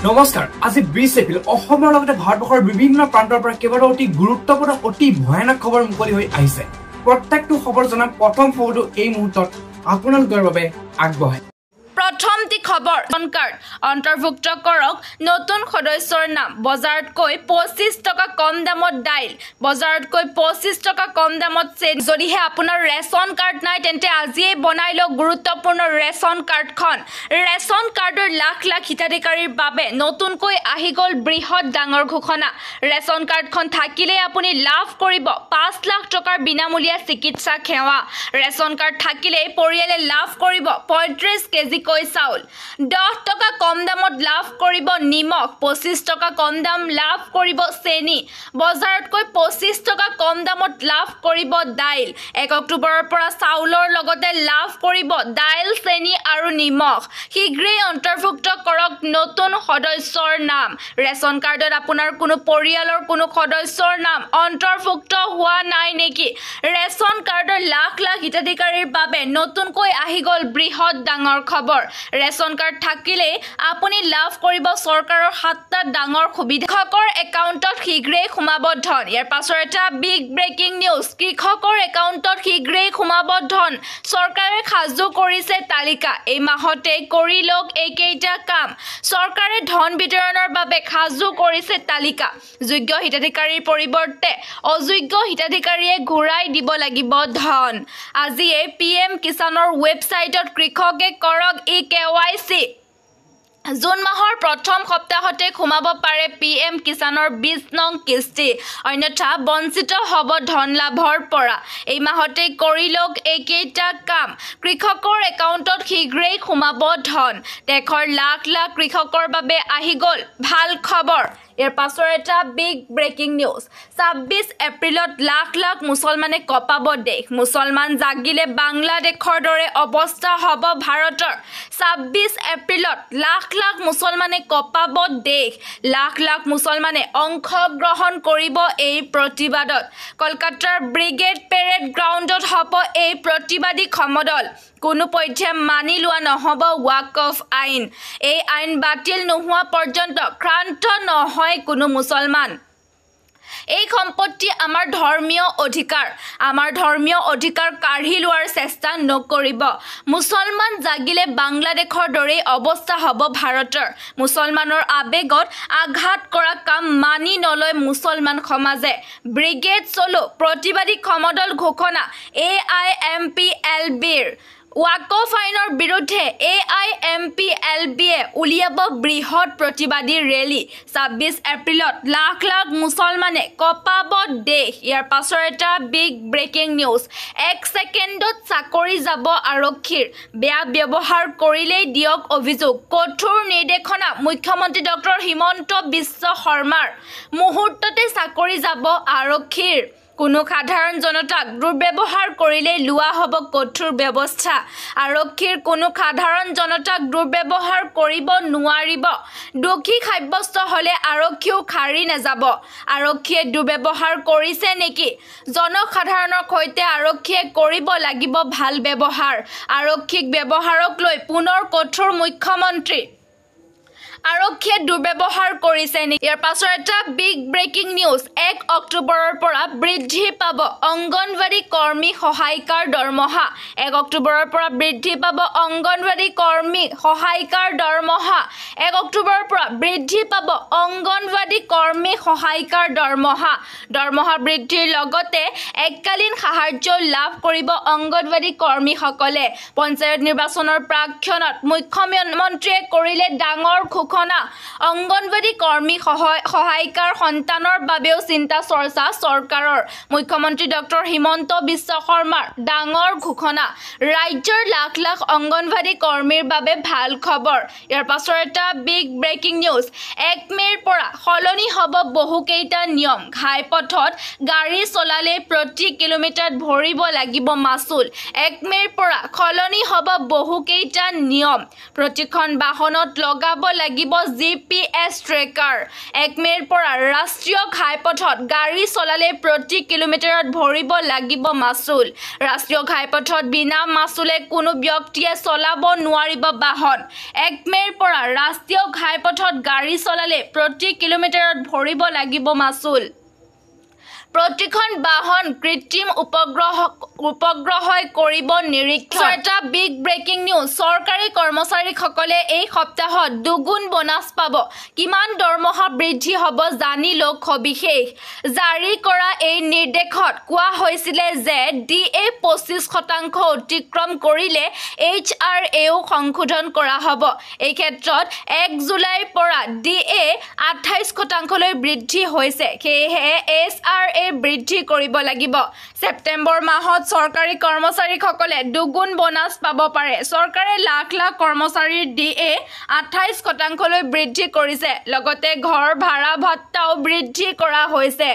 নমস্কাৰ আজি 20 এপ্ৰিল অসমৰ লগতে ভাৰতবৰ্ষৰ বিভিন্ন প্ৰান্তৰ পৰা কেইবাটাও অতি গুৰুত্বপূৰ্ণ অতি ভয়ানক খবৰ মুকলি হৈ আহিছে প্ৰত্যেকটো খবৰ জনা প্ৰথম খবৰটো এই মুহূৰ্তত আপোনালোকৰ বাবে আগবঢ়াই প্ৰথমটি খবৰ ৰেচন কাৰ্ড অন্তৰ্ভুক্ত কৰক নতুন সদস্যৰ নাম বজাৰতকৈ 25 টকা কম দামত দাইল বজাৰতকৈ 25 টকা কম দামত চেনি যদিহে আপোনাৰ ৰেচন কাৰ্ড নাই তেন্তে আজিয়ে বনাই লওক গুৰুত্বপূৰ্ণ ৰেচন কাৰ্ডখন ৰেচন কাৰ্ডৰ লাখ লাখ হিতাধিকাৰীৰ বাবে নতুনকৈ আহি গ'ল বৃহৎ ডাঙৰ ঘোষণা ৰেচন কাৰ্ডখন থাকিলে আপুনি লাভ কৰিব 5 লাখ টকাৰ বিনামূলীয়া চিকিৎসা সেৱা ৰেচন কাৰ্ড থাকিলে পৰিয়ালে লাভ কৰিব 35 কেজি চাউল 10 টকা কম দামত লাভ কৰিব নিমখ 25 টকা কম দাম লাভ কৰিব চেনি বজাৰতকৈ 25 টকা কম দামত লাভ কৰিব দাইল 1 অক্টোবৰৰ পৰা চাউলৰ লগতে লাভ কৰিব দাইল চেনি আৰু নিমখ শীঘ্ৰেই অন্তৰ্ভুক্ত কৰক নতুন সদস্যৰ নাম ৰেচন কাৰ্ডত আপোনাৰ কোনো পৰিয়ালৰ কোনো সদস্যৰ নাম অন্তৰ্ভুক্ত হোৱা নাই নেকি ৰেচন কাৰ্ডৰ লাখ লাখ হিতাধিকাৰীৰ বাবে নতুনকৈ আহি গ'ল বৃহৎ ডাঙৰ খবৰ ৰেচন কাৰ্ড থাকিলে আপুনি লাভ কৰিব চৰকাৰৰ 7টা ডাঙৰ সুবিধা কৃষকৰ একাউণ্টত শীঘ্ৰেই সোমাব ধন ইয়াৰ পাছৰ এটা বিগ ব্ৰেকিং নিউজ কৃষকৰ একাউণ্টত শীঘ্ৰেই সোমাব ধন চৰকাৰে সাজু কৰিছে তালিকা এই মাহতে কৰি লওক এইকেইটা কাম চৰকাৰে ধন বিতৰণৰ বাবে সাজু কৰিছে তালিকা যোগ্য হিতাধিকাৰীৰ পৰিৱৰ্তে অযোগ্য হিতাধিকাৰীয়ে ঘূৰাই দিব লাগিব ধন আজিয়ে পিএম কিষাণৰ ৱেবছাইটত কৃষকে কৰক KYC জুন মাহৰ প্ৰথম সপ্তাহতে সোমাব পাৰে পিএম কিষাণৰ 20 নং কিস্তি অন্যথা বঞ্চিত হ'ব ধন লাভৰ পৰা এই মাহতে কৰি লওক এইকেইটা কাম কৃষকৰ একাউণ্টত শীঘ্ৰেই সোমাব ধন দেশৰ লাখ লাখ কৃষকৰ বাবে আহি গ'ল ভাল খবৰ ইয়াৰ পাছৰ এটা বিগ ব্ৰেকিং নিউজ 26 এপ্ৰিলত লাখ লাখ মুছলমানে কপাব দেশ মুছলমান জাগিলে বাংলাদেশৰ দৰে অৱস্থা হ'ব ভাৰতৰ 26 এপ্ৰিলত লাখ লাখ মুছলমানে কপাব দেশ লাখ লাখ মুছলমানে অংশগ্ৰহণ কৰিব এই প্ৰতিবাদত কলকাতাৰ ব্ৰিগেড পেৰেড গ্ৰাউণ্ডত হ'ব এই প্ৰতিবাদী সমদল কোনো পধ্যে মানি লোৱা নহ'ব ৱাকফ আইন এই আইন বাতিল নোহোৱা পৰ্যন্ত ক্ষান্ত নহয় কোনো মুছলমান এই সম্পত্তি আমাৰ ধৰ্মীয় অধিকাৰ কাঢ়ি লোৱাৰ চেষ্টা নকৰিব মুছলমান জাগিলে বাংলাদেশৰ দৰে অৱস্থা হ'ব ভাৰতৰ মুছলমানৰ আবেগত আঘাত কৰা কাম মানি নলয় মুছলমান সমাজে ব্ৰিগেড চলো প্ৰতিবাদী সমদল ঘোষণা AIMPLBৰ ৱাকফ আইনৰ বিৰুদ্ধে AIMPLBয়ে উলিয়াব বৃহৎ প্ৰতিবাদী ৰেলী 26 এপ্ৰিলত লাখ লাখ মুছলমানে কপাব দেশ ইয়াৰ পাছৰ এটা বিগ ব্ৰেকিং নিউজ 1 ছেকেণ্ডত চাকৰি যাব আৰক্ষীৰ বেয়া ব্যৱহাৰ কৰিলেই দিয়ক অভিযোগ কঠোৰ নিৰ্দেশনা মুখ্যমন্ত্ৰী ডক্টৰ হিমন্ত বিশ্ব শৰ্মাৰ মুহূৰ্ততে চাকৰি যাব আৰক্ষীৰ কোনো সাধাৰণ জনতাক দুৰ্ব্যৱহাৰ কৰিলে লোৱা হ'ব কঠোৰ ব্যৱস্থা আৰক্ষীৰ কোনো সাধাৰণ জনতাক দুৰ্ব্যৱহাৰ কৰিব নোৱাৰিব দোষী সাব্যস্ত হ'লে আৰক্ষীও খাৰি নাযাব আৰক্ষীয়ে দুৰ্ব্যৱহাৰ কৰিছে নেকি জনসাধাৰণৰ সৈতে আৰক্ষীয়ে কৰিব লাগিব ভাল ব্যৱহাৰ আৰক্ষীক ব্যৱহাৰক লৈ পুনৰ কঠোৰ মুখ্যমন্ত্ৰী আৰক্ষীয়ে দুৰ্ব্যৱহাৰ কৰিছে ইয়াৰ পাছৰ এটা বিগ ব্ৰেকিং নিউজ 1 অক্টোবৰৰ পৰা বৃদ্ধি পাব অংগনৱাড়ী কৰ্মী সহায়িকাৰ দৰমহা 1 অক্টোবৰৰ পৰা বৃদ্ধি পাব অংগনৱাড়ী কৰ্মী সহায়িকাৰ দৰমহা 1 অক্টোবৰৰ পৰা বৃদ্ধি পাব অংগনৱাড়ী কৰ্মী সহায়িকাৰ দৰমহা বৃদ্ধিৰ লগতে এককালীন সাহায্য লাভ কৰিব অংগনৱাড়ী কৰ্মীসকলে পঞ্চায়ত নিৰ্বাচনৰ প্ৰাক্ষণত মুখ্যমন্ত্ৰীয়ে কৰিলে ডাঙৰ অংগনৱাড়ী কৰ্মী সহায়িকাৰ সন্তানৰ বাবেও চিন্তা চৰ্চা চৰকাৰৰ মুখ্যমন্ত্ৰী ডক্টৰ হিমন্ত বিশ্ব শৰ্মাৰ ডাঙৰ ঘোষণা ৰাজ্যৰ লাখ লাখ অংগনৱাড়ী কৰ্মীৰ বাবে ভাল খবৰ ইয়াৰ পাছৰ এটা বিগ ব্ৰেকিং নিউজ 1 মে'ৰ পৰা সলনি হ'ব বহুকেইটা নিয়ম ঘাইপথত গাড়ী চলালে প্ৰতি কিলোমিটাৰত ভৰিব লাগিব মাচুল 1 মে'ৰ পৰা সলনি হ'ব বহুকেইটা নিয়ম প্ৰতিখন বাহনত লগাব লাগিব লাগিব GPS ট্ৰেকাৰ 1 মেৰ পৰা ৰাষ্ট্ৰীয় ঘাইপথত গাড়ী চলালে প্ৰতি কিলোমিটাৰত ভৰিব লাগিব মাচুল ৰাষ্ট্ৰীয় ঘাইপথত বিনা মাচুলে কোনো ব্যক্তিয়ে চলাব নোৱাৰিব বাহন 1 মেৰ পৰা ৰাষ্ট্ৰীয় ঘাইপথত গাড়ী চলালে প্ৰতি কিলোমিটাৰত ভৰিব লাগিব মাচুল প্ৰতিখন বাহন কৃত্ৰিম উপগ্ৰহই কৰিব নিৰীক্ষণ এটা বিগ ব্ৰেকিং নিউজ চৰকাৰী কৰ্মচাৰীসকলে এই সপ্তাহত দুগুণ বোনাছ পাব কিমান দৰমহা বৃদ্ধি হ'ব জানি লওক সবিশেষ জাৰি কৰা এই নিৰ্দেশত কোৱা হৈছিল যে DA 25% অতিক্ৰম কৰিলে HRAও সংশোধন কৰা হ'ব এই ক্ষেত্ৰত 1 জুলাইৰ পৰা DA 28% লৈ বৃদ্ধি হৈছে সেয়ে SRA বৃদ্ধি কৰিব লাগিব সেপ্টেম্বৰ মাহত চৰকাৰী কৰ্মচাৰীসকলে দুগুণ বোনাছ পাব পাৰে চৰকাৰে লাখ লাখ কৰ্মচাৰীৰ DA 28% লৈ বৃদ্ধি কৰিছে লগতে ঘৰ ভাড়া ভত্তাও বৃদ্ধি কৰা হৈছে